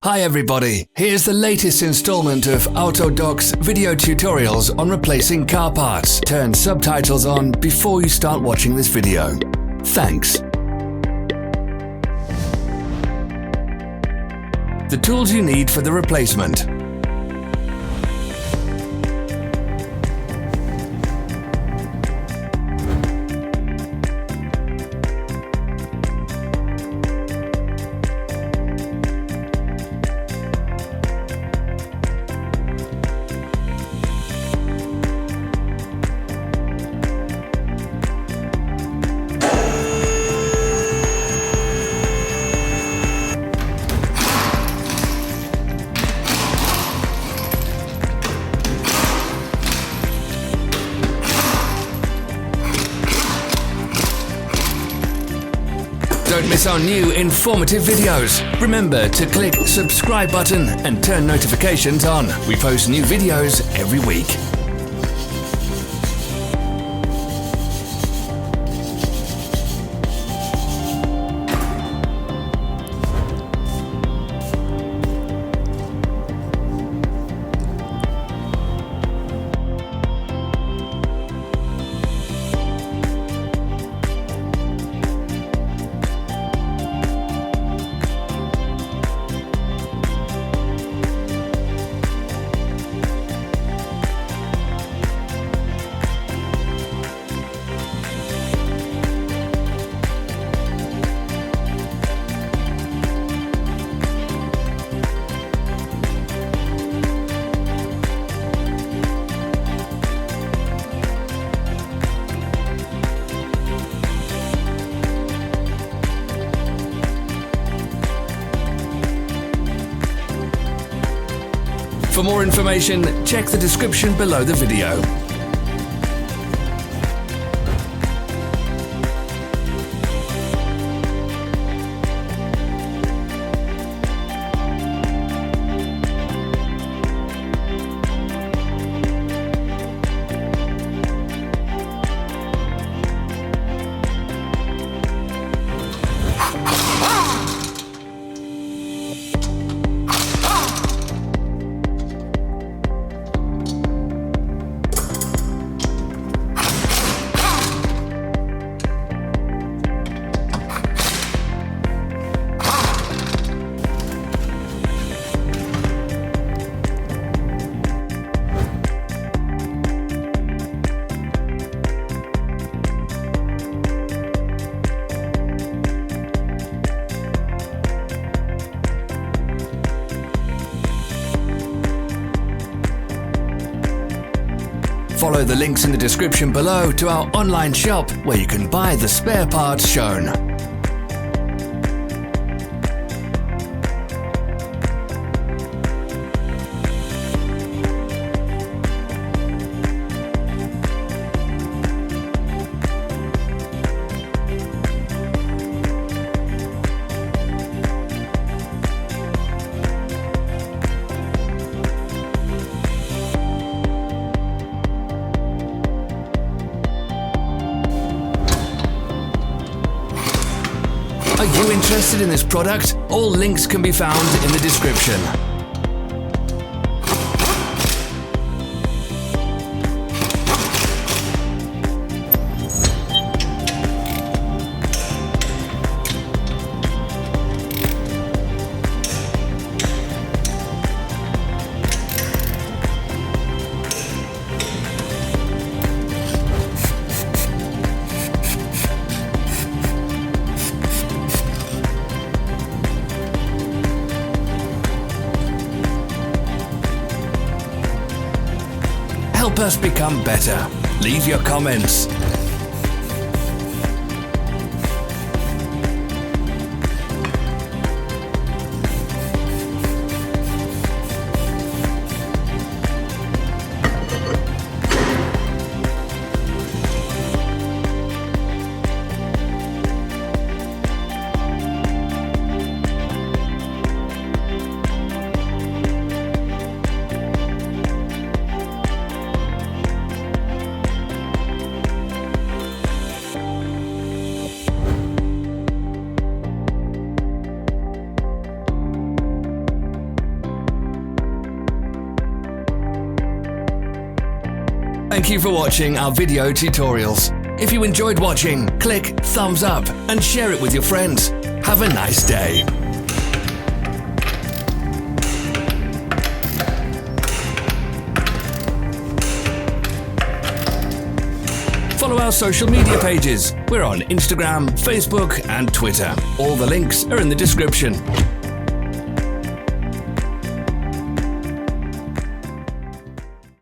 Hi everybody, here's the latest installment of Autodoc's video tutorials on replacing car parts. Turn subtitles on before you start watching this video. Thanks. The tools you need for the replacement. Don't miss our new informative videos. Remember to click subscribe button and turn notifications on. We post new videos every week. For more information, check the description below the video. Follow the links in the description below to our online shop where you can buy the spare parts shown. Are you interested in this product? All links can be found in the description. Help us become better. Leave your comments. Thank you for watching our video tutorials. If you enjoyed watching, click thumbs up and share it with your friends. Have a nice day. Follow our social media pages. We're on Instagram, Facebook and Twitter. All the links are in the description.